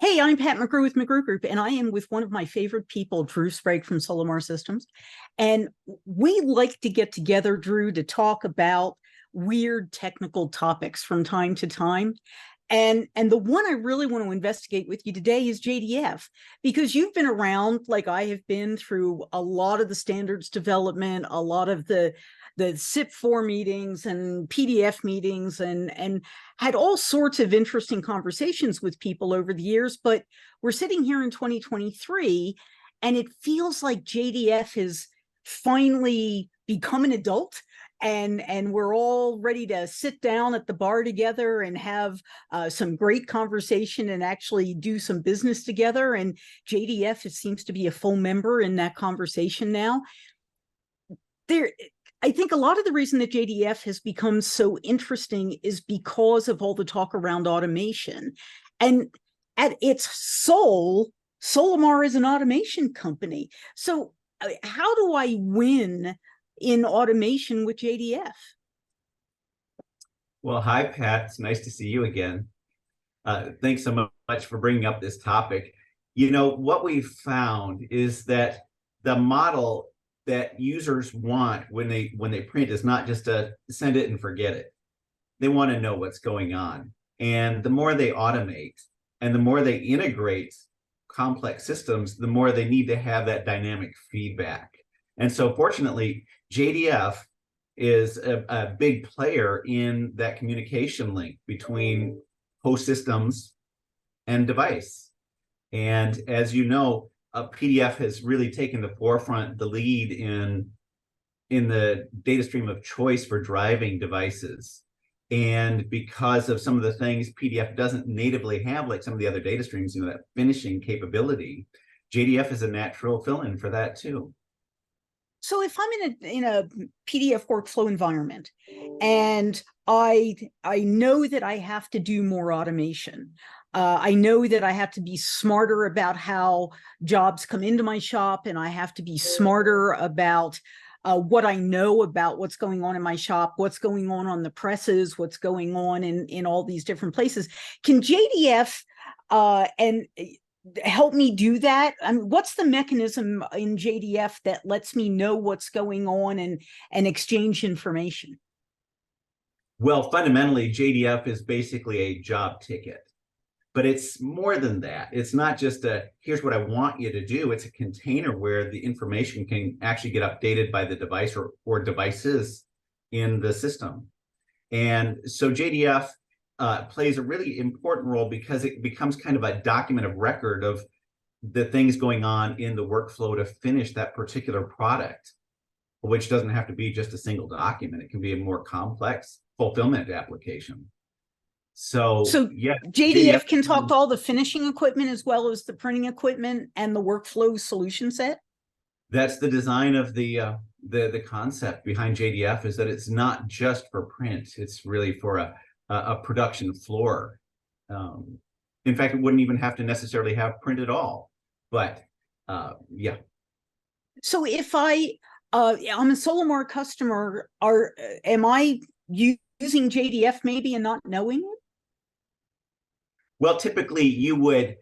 Hey, I'm Pat McGrew with McGrewGroup, and I am with one of my favorite people, Drew Sprague from Solimar Systems. And we like to get together, Drew, to talk about weird technical topics from time to time. And the one I really want to investigate with you today is JDF, because you've been around like I have been through a lot of the standards development, a lot of the SIP4 meetings and PDF meetings, and had all sorts of interesting conversations with people over the years. But we're sitting here in 2023, and it feels like JDF has finally become an adult, and we're all ready to sit down at the bar together and have some great conversation and actually do some business together. And JDF seems to be a full member in that conversation now. I think a lot of the reason that JDF has become so interesting is because of all the talk around automation. And at its soul, Solimar is an automation company. So how do I win in automation with JDF? Well, hi, Pat. It's nice to see you again. Thanks so much for bringing up this topic. You know, what we've found is that the model that users want when they print is not just to send it and forget it. They want to know what's going on. And the more they automate and the more they integrate complex systems, the more they need to have that dynamic feedback. And so fortunately, JDF is a big player in that communication link between host systems and device. And as you know, PDF has really taken the forefront, the lead in the data stream of choice for driving devices. And because of some of the things PDF doesn't natively have, like some of the other data streams, you know, that finishing capability, JDF is a natural fill-in for that too. So if I'm in a PDF workflow environment and I know that I have to do more automation, I know that I have to be smarter about how jobs come into my shop, and I have to be smarter about what I know about what's going on in my shop, what's going on the presses, what's going on in all these different places. Can JDF and help me do that? I mean, what's the mechanism in JDF that lets me know what's going on and exchange information? Well, fundamentally, JDF is basically a job ticket, but it's more than that. It's not just here's what I want you to do. It's a container where the information can actually get updated by the device or devices in the system. And so JDF plays a really important role because it becomes kind of a document of record of the things going on in the workflow to finish that particular product, which doesn't have to be just a single document. It can be a more complex fulfillment application. So yeah, JDF can talk to all the finishing equipment as well as the printing equipment and the workflow solution set. That's the design of the concept behind JDF, is that it's not just for print. It's really for a production floor. In fact, it wouldn't even have to necessarily have print at all. But yeah. So if I'm a Solimar customer, am I using JDF maybe and not knowing it? Well, typically you would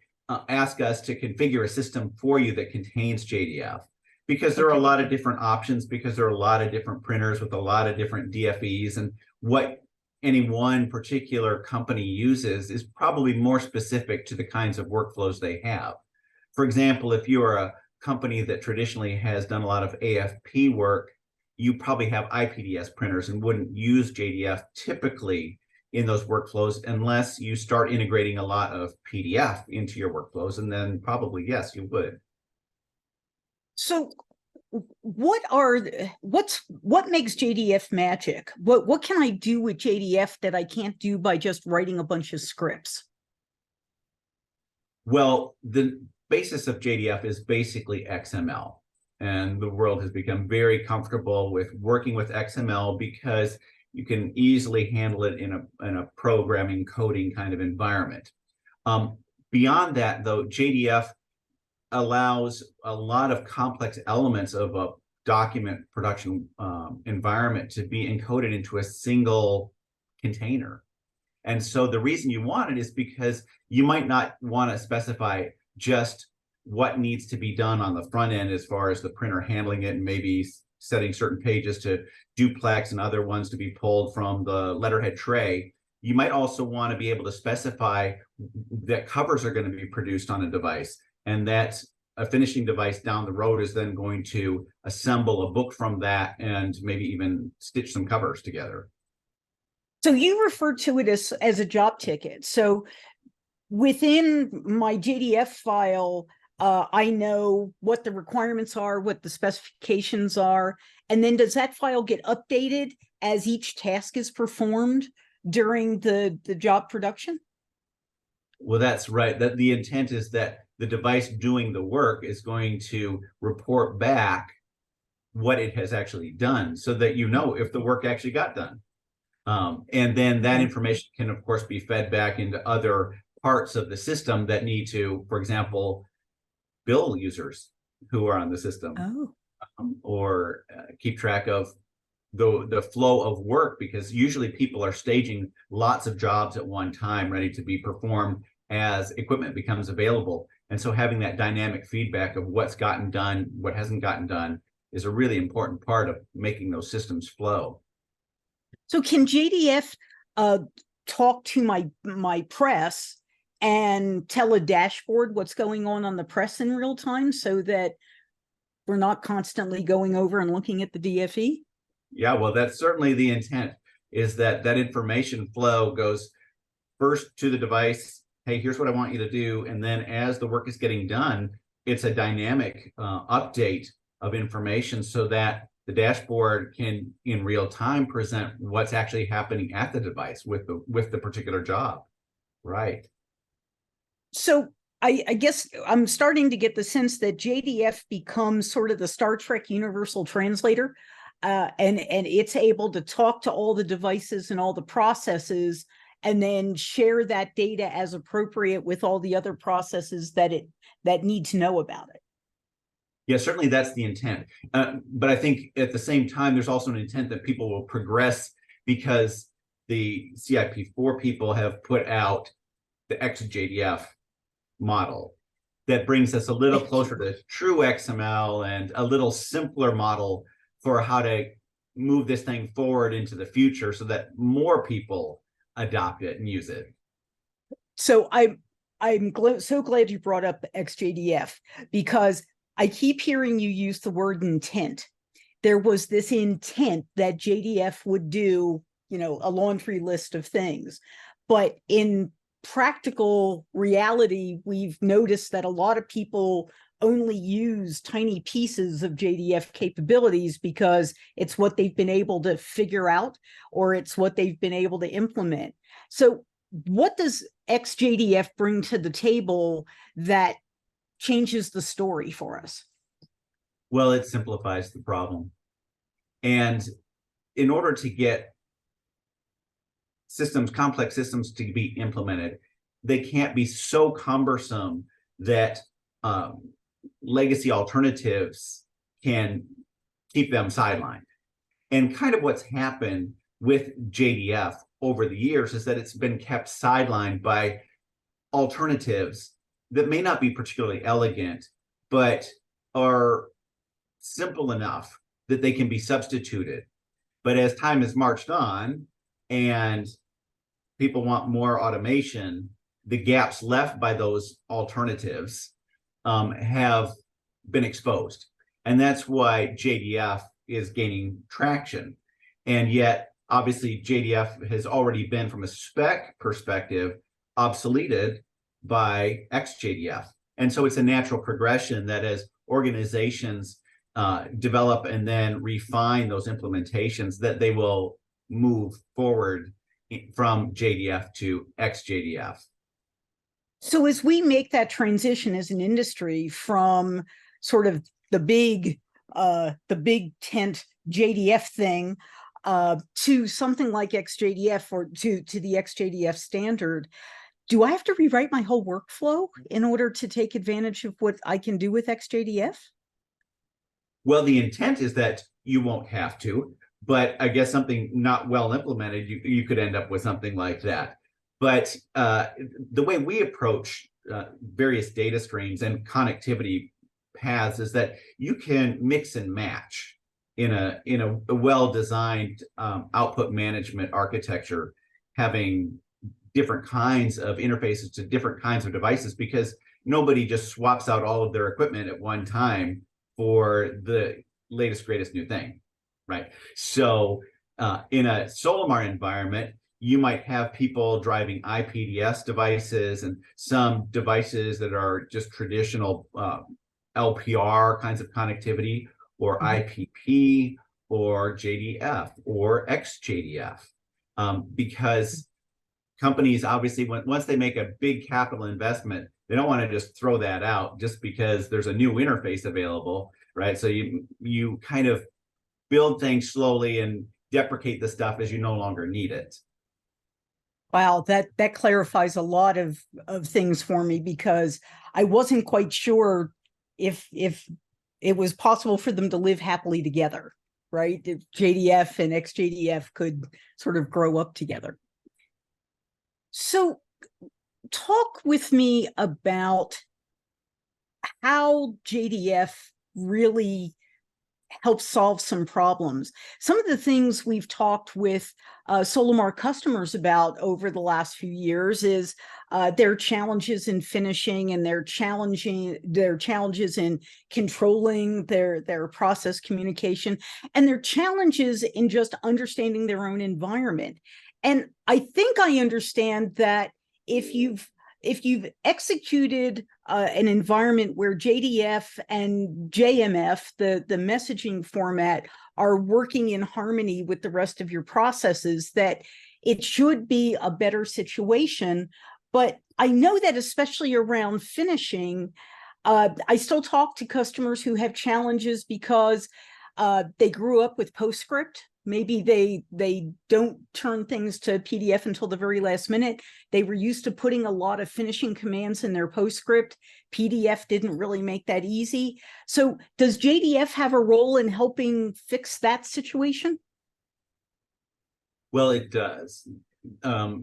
ask us to configure a system for you that contains JDF, because there are a lot of different options, because there are a lot of different printers with a lot of different DFEs, and what any one particular company uses is probably more specific to the kinds of workflows they have. For example, if you are a company that traditionally has done a lot of AFP work, you probably have IPDS printers and wouldn't use JDF typically in those workflows unless you start integrating a lot of PDF into your workflows, and then probably, yes, you would. So what makes JDF magic? What can I do with JDF that I can't do by just writing a bunch of scripts? Well, the basis of JDF is basically XML, and the world has become very comfortable with working with XML because you can easily handle it in a programming coding kind of environment. Beyond that, though, JDF allows a lot of complex elements of a document production environment to be encoded into a single container. And so the reason you want it is because you might not want to specify just what needs to be done on the front end as far as the printer handling it and maybe setting certain pages to duplex and other ones to be pulled from the letterhead tray. You might also want to be able to specify that covers are going to be produced on a device, and that a finishing device down the road is then going to assemble a book from that and maybe even stitch some covers together. So you refer to it as a job ticket. So within my JDF file, I know what the requirements are, what the specifications are, and then does that file get updated as each task is performed during the job production? Well, that's right. That the intent is that the device doing the work is going to report back what it has actually done so that you know if the work actually got done. And then that information can, of course, be fed back into other parts of the system that need to, for example, bill users who are on the system, or keep track of the flow of work, because usually people are staging lots of jobs at one time ready to be performed as equipment becomes available. And so having that dynamic feedback of what's gotten done, what hasn't gotten done, is a really important part of making those systems flow. So can JDF talk to my press and tell a dashboard what's going on the press in real time so that we're not constantly going over and looking at the DFE? Yeah, well, that's certainly the intent, is that that information flow goes first to the device. Hey, here's what I want you to do. And then as the work is getting done, it's a dynamic update of information so that the dashboard can in real time present what's actually happening at the device with the particular job. Right. So I guess I'm starting to get the sense that JDF becomes sort of the Star Trek universal translator, and it's able to talk to all the devices and all the processes and then share that data as appropriate with all the other processes that need to know about it. Yeah, certainly that's the intent. But I think at the same time, there's also an intent that people will progress, because the CIP4 people have put out the XJDF model that brings us a little closer to true XML and a little simpler model for how to move this thing forward into the future so that more people adopt it and use it. So I'm so glad you brought up XJDF, because I keep hearing you use the word intent. There was this intent that JDF would do, a laundry list of things. But in practical reality, we've noticed that a lot of people only use tiny pieces of JDF capabilities because it's what they've been able to figure out, or it's what they've been able to implement. So what does XJDF bring to the table that changes the story for us? Well, it simplifies the problem. And in order to get complex systems to be implemented, they can't be so cumbersome that legacy alternatives can keep them sidelined. And kind of what's happened with JDF over the years is that it's been kept sidelined by alternatives that may not be particularly elegant, but are simple enough that they can be substituted. But as time has marched on and people want more automation, the gaps left by those alternatives have been exposed. And that's why JDF is gaining traction. And yet, obviously, JDF has already been, from a spec perspective, obsoleted by XJDF. And so it's a natural progression that as organizations develop and then refine those implementations, that they will move forward from JDF to XJDF. So as we make that transition as an industry from sort of the big tent JDF thing to something like XJDF, or to the XJDF standard, do I have to rewrite my whole workflow in order to take advantage of what I can do with XJDF? Well, the intent is that you won't have to, but I guess something not well implemented, you could end up with something like that. But the way we approach various data streams and connectivity paths is that you can mix and match in a well-designed output management architecture, having different kinds of interfaces to different kinds of devices, because nobody just swaps out all of their equipment at one time for the latest, greatest new thing, right? So in a Solimar environment, you might have people driving IPDS devices and some devices that are just traditional LPR kinds of connectivity, or IPP, or JDF, or XJDF, because companies obviously, once they make a big capital investment, they don't want to just throw that out just because there's a new interface available, right? So you kind of build things slowly and deprecate the stuff as you no longer need it. Wow, that clarifies a lot of things for me, because I wasn't quite sure if it was possible for them to live happily together, right? If JDF and XJDF could sort of grow up together. So talk with me about how JDF really helps solve some problems. Some of the things we've talked with Solimar customers about over the last few years is their challenges in finishing, and their challenges in controlling their process communication, and their challenges in just understanding their own environment. And I think I understand that if you've executed an environment where JDF and JMF, the messaging format, are working in harmony with the rest of your processes, that it should be a better situation. But I know that especially around finishing, I still talk to customers who have challenges because they grew up with PostScript. Maybe they don't turn things to PDF until the very last minute. They were used to putting a lot of finishing commands in their PostScript. PDF didn't really make that easy. So does JDF have a role in helping fix that situation? Well, it does.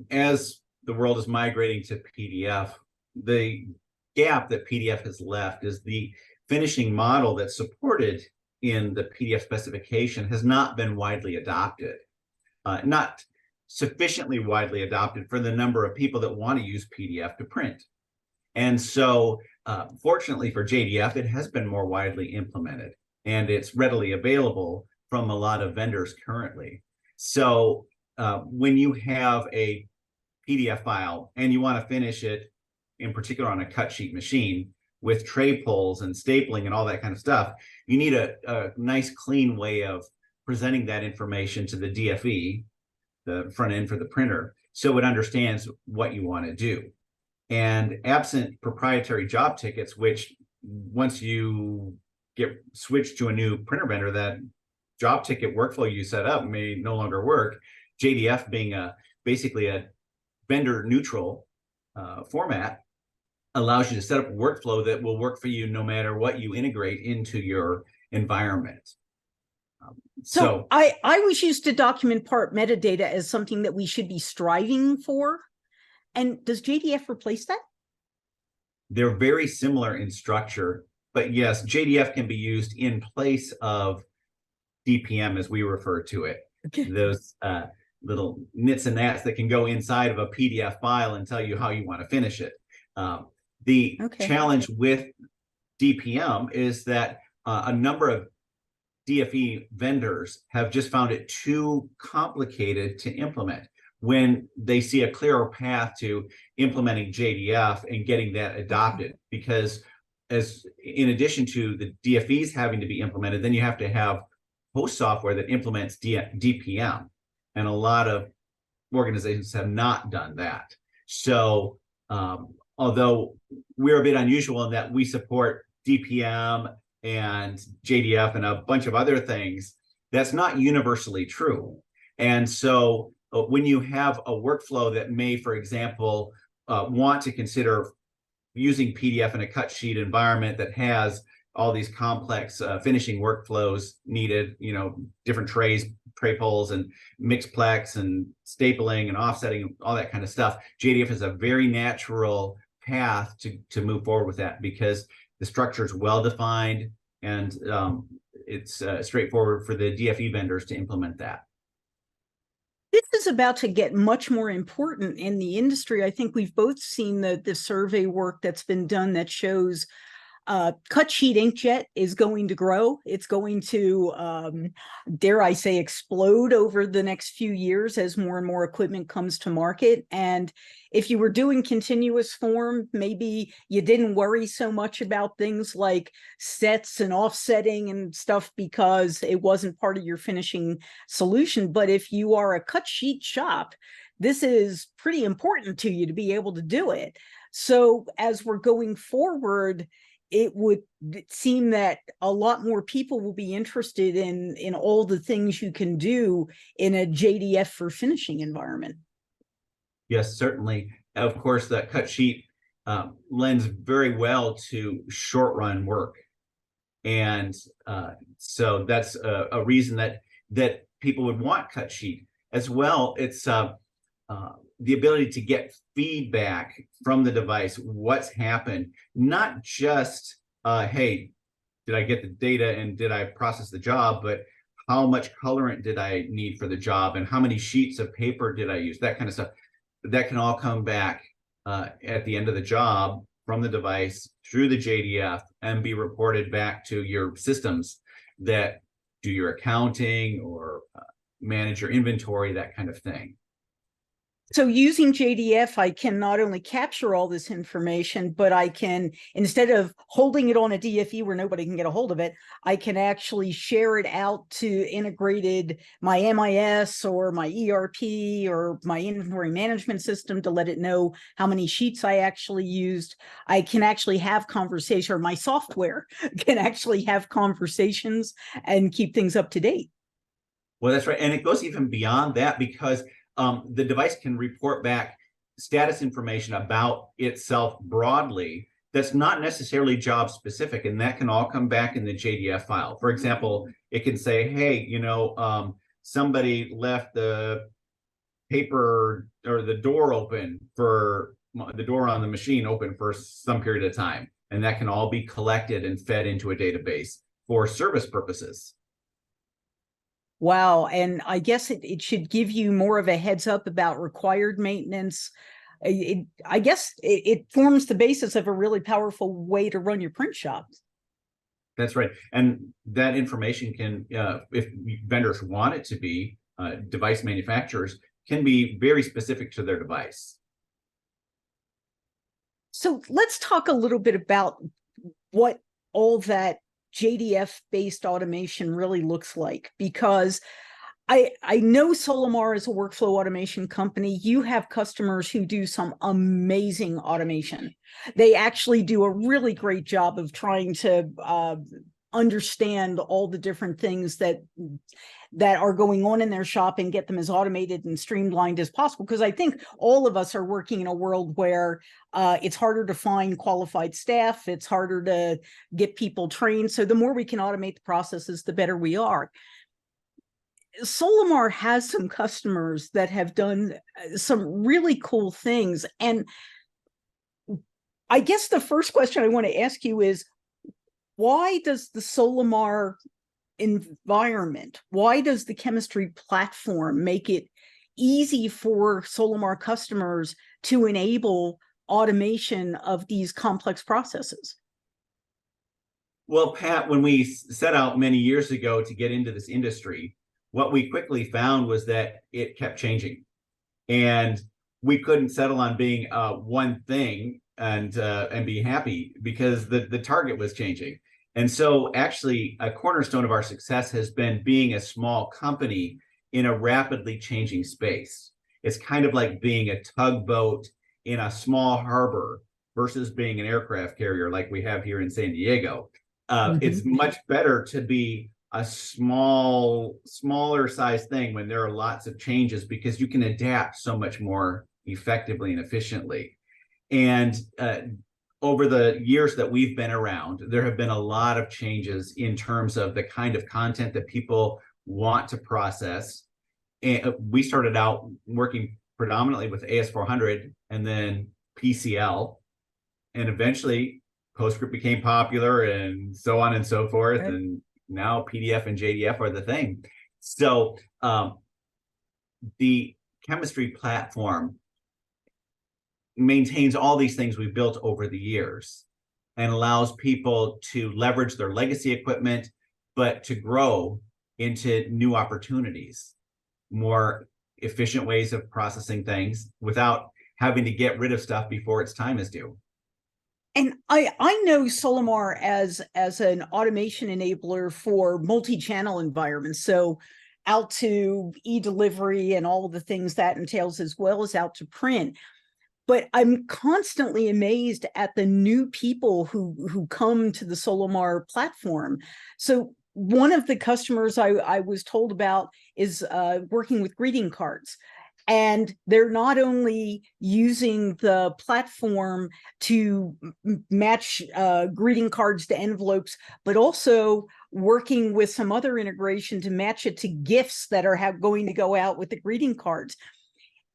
As the world is migrating to PDF, the gap that PDF has left is the finishing model that's supported in the PDF specification has not been widely adopted, not sufficiently widely adopted for the number of people that want to use PDF to print. And so, fortunately for JDF, it has been more widely implemented, and it's readily available from a lot of vendors currently. So when you have a PDF file and you want to finish it, in particular on a cut sheet machine, with tray pulls and stapling and all that kind of stuff, you need a nice, clean way of presenting that information to the DFE, the front end for the printer, so it understands what you want to do. And absent proprietary job tickets, which once you get switched to a new printer vendor, that job ticket workflow you set up may no longer work. JDF being basically a vendor neutral format allows you to set up a workflow that will work for you no matter what you integrate into your environment. So I was used to document part metadata as something that we should be striving for. And does JDF replace that? They're very similar in structure, but yes, JDF can be used in place of DPM, as we refer to it. Okay. Those little nits and gnats that can go inside of a PDF file and tell you how you want to finish it. The challenge with DPM is that a number of DFE vendors have just found it too complicated to implement when they see a clearer path to implementing JDF and getting that adopted. Because as in addition to the DFEs having to be implemented, then you have to have host software that implements DPM. And a lot of organizations have not done that. So although we're a bit unusual in that we support DPM and JDF and a bunch of other things, that's not universally true. And so when you have a workflow that may, for example, want to consider using PDF in a cut sheet environment that has all these complex finishing workflows needed, different trays, tray pulls, and mixplex and stapling and offsetting, all that kind of stuff. JDF is a very natural path to move forward with that because the structure is well defined and it's straightforward for the DFE vendors to implement that. This is about to get much more important in the industry. I think we've both seen the survey work that's been done that shows cut sheet inkjet is going to grow. It's going to, dare I say, explode over the next few years as more and more equipment comes to market. And if you were doing continuous form, maybe you didn't worry so much about things like sets and offsetting and stuff because it wasn't part of your finishing solution. But if you are a cut sheet shop, this is pretty important to you to be able to do it. So as we're going forward, it would seem that a lot more people will be interested in all the things you can do in a JDF for finishing environment. Yes, certainly. Of course, that cut sheet lends very well to short run work. And so that's a reason that people would want cut sheet as well. It's the ability to get feedback from the device, what's happened, not just, hey, did I get the data and did I process the job, but how much colorant did I need for the job and how many sheets of paper did I use, that kind of stuff. That can all come back at the end of the job from the device through the JDF and be reported back to your systems that do your accounting or manage your inventory, that kind of thing. So using JDF, I can not only capture all this information, but I can, instead of holding it on a DFE where nobody can get a hold of it, I can actually share it out to integrated my MIS or my ERP or my inventory management system to let it know how many sheets I actually used. I can actually have conversation, or my software can actually have conversations and keep things up to date. Well, that's right. And it goes even beyond that because the device can report back status information about itself broadly that's not necessarily job specific, and that can all come back in the JDF file. For example, it can say, hey, somebody left the paper or the door open for the door on the machine open for some period of time, and that can all be collected and fed into a database for service purposes. Wow. And I guess it should give you more of a heads up about required maintenance. I guess it forms the basis of a really powerful way to run your print shops. That's right. And that information can, if vendors want it to be, device manufacturers can be very specific to their device. So let's talk a little bit about what all that JDF-based automation really looks like, because I know Solimar is a workflow automation company. You have customers who do some amazing automation. They actually do a really great job of trying to understand all the different things that are going on in their shop and get them as automated and streamlined as possible. Because I think all of us are working in a world where it's harder to find qualified staff. It's harder to get people trained. So the more we can automate the processes, the better we are. Solimar has some customers that have done some really cool things. And I guess the first question I want to ask you is, why does the Solimar environment, why does the chemistry platform make it easy for Solimar customers to enable automation of these complex processes? Well, Pat, when we set out many years ago to get into this industry, what we quickly found was that it kept changing, and we couldn't settle on being one thing and be happy because the target was changing. And so actually a cornerstone of our success has been being a small company in a rapidly changing space. It's kind of like being a tugboat in a small harbor versus being an aircraft carrier like we have here in San Diego. It's much better to be a smaller size thing when there are lots of changes because you can adapt so much more effectively and efficiently. And over the years that we've been around, there have been a lot of changes in terms of the kind of content that people want to process. And we started out working predominantly with AS400 and then PCL, and eventually PostScript became popular and so on and so forth. Right. And now PDF and JDF are the thing. So the chemistry platform maintains all these things we've built over the years and allows people to leverage their legacy equipment, but to grow into new opportunities, more efficient ways of processing things without having to get rid of stuff before its time is due. And I know Solimar as an automation enabler for multi-channel environments. So out to e-delivery and all of the things that entails, as well as out to print. But I'm constantly amazed at the new people who come to the Solimar platform. So one of the customers I was told about is working with greeting cards. And they're not only using the platform to match greeting cards to envelopes, but also working with some other integration to match it to gifts that are going to go out with the greeting cards.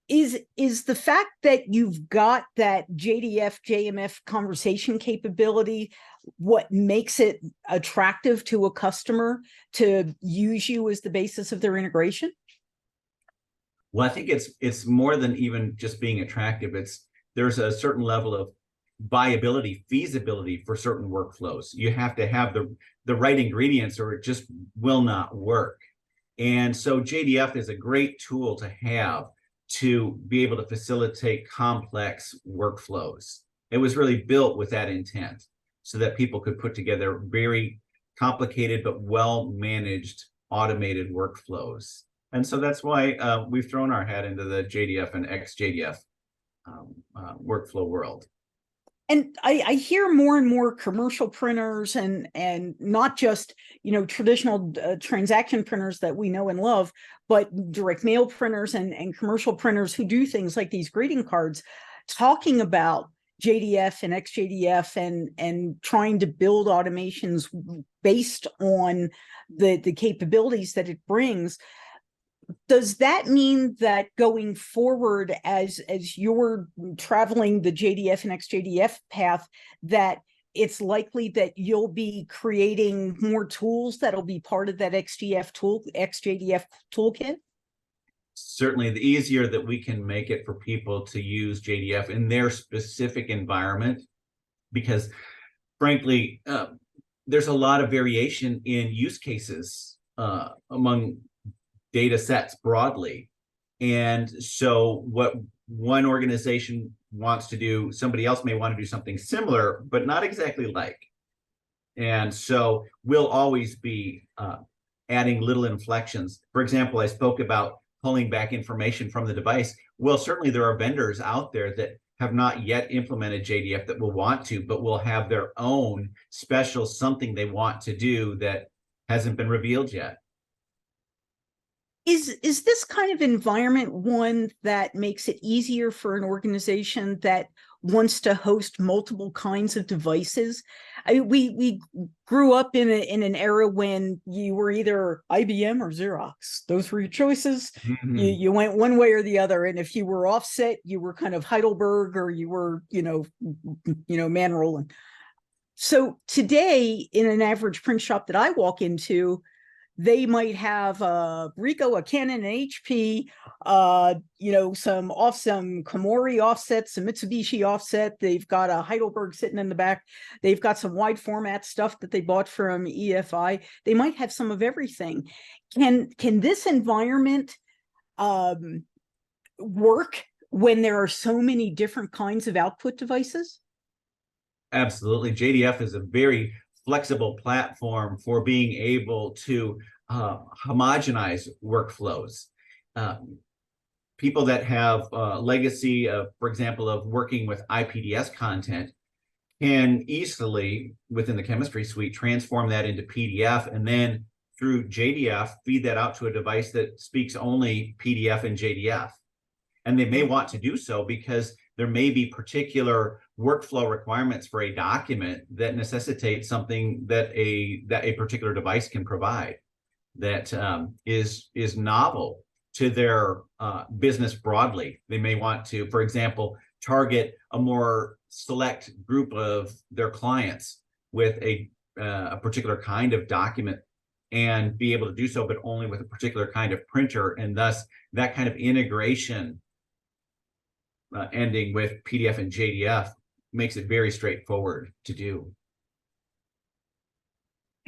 Is the fact that you've got that JDF, JMF conversation capability what makes it attractive to a customer to use you as the basis of their integration? Well, I think it's more than even just being attractive. There's a certain level of viability, feasibility for certain workflows. You have to have the right ingredients or it just will not work. And so JDF is a great tool to have to be able to facilitate complex workflows. It was really built with that intent so that people could put together very complicated but well-managed automated workflows. And so that's why we've thrown our hat into the JDF and XJDF workflow world. And I hear more and more commercial printers and not just, traditional transaction printers that we know and love, but direct mail printers and commercial printers who do things like these greeting cards, talking about JDF and XJDF and trying to build automations based on the capabilities that it brings. Does that mean that going forward, as you're traveling the JDF and XJDF path, that it's likely that you'll be creating more tools that'll be part of that XJDF toolkit? Certainly, the easier that we can make it for people to use JDF in their specific environment, because frankly, there's a lot of variation in use cases among data sets broadly. And so what one organization wants to do, somebody else may want to do something similar, but not exactly like. And so we'll always be adding little inflections. For example, I spoke about pulling back information from the device. Well, certainly there are vendors out there that have not yet implemented JDF that will want to, but will have their own special something they want to do that hasn't been revealed yet. Is this kind of environment one that makes it easier for an organization that wants to host multiple kinds of devices? We grew up in an era when you were either IBM or Xerox. Those were your choices. Mm-hmm. You went one way or the other, and if you were offset, you were kind of Heidelberg, or you were Man Roland. So today, in an average print shop that I walk into, they might have a Ricoh, a Canon, an HP, some Komori offsets, some Mitsubishi offset. They've got a Heidelberg sitting in the back. They've got some wide format stuff that they bought from EFI. They might have some of everything. Can this environment work when there are so many different kinds of output devices? Absolutely. JDF is a very flexible platform for being able to homogenize workflows. People that have legacy of, for example, of working with IPDS content can easily, within the chemistry suite, transform that into PDF, and then through JDF, feed that out to a device that speaks only PDF and JDF. And they may want to do so because there may be particular workflow requirements for a document that necessitate something that a particular device can provide that is novel to their business broadly. They may want to, for example, target a more select group of their clients with a particular kind of document and be able to do so, but only with a particular kind of printer. And thus that kind of integration ending with PDF and JDF makes it very straightforward to do.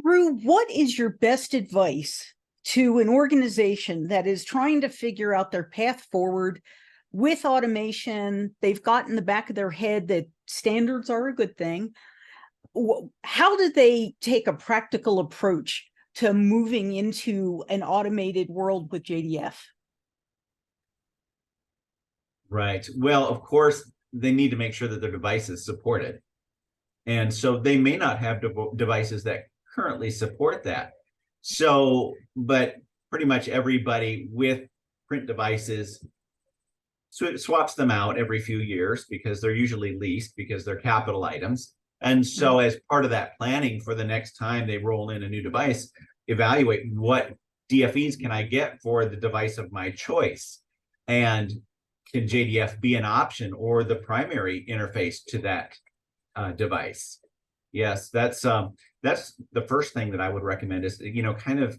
Drew, what is your best advice to an organization that is trying to figure out their path forward with automation? They've got in the back of their head that standards are a good thing. How do they take a practical approach to moving into an automated world with JDF? Right. Well, of course, they need to make sure that their devices support it. And so they may not have devices that currently support that. So, but pretty much everybody with print devices swaps them out every few years because they're usually leased because they're capital items. And so as part of that planning for the next time they roll in a new device, evaluate what DFEs can I get for the device of my choice? And can JDF be an option or the primary interface to that device? Yes, that's the first thing that I would recommend is, kind of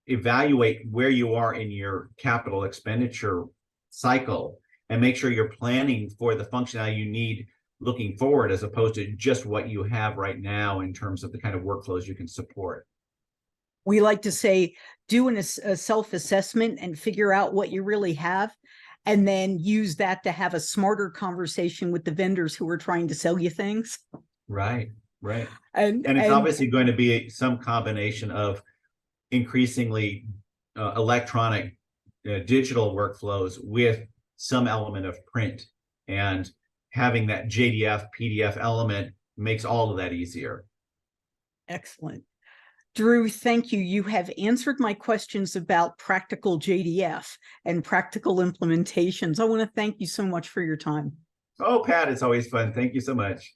evaluate where you are in your capital expenditure cycle and make sure you're planning for the functionality you need looking forward, as opposed to just what you have right now in terms of the kind of workflows you can support. We like to say, do a self-assessment and figure out what you really have, and then use that to have a smarter conversation with the vendors who are trying to sell you things. Right. And it's obviously going to be some combination of increasingly electronic digital workflows with some element of print, and having that JDF PDF element makes all of that easier. Excellent. Drew, thank you. You have answered my questions about practical JDF and practical implementations. I want to thank you so much for your time. Oh, Pat, it's always fun. Thank you so much.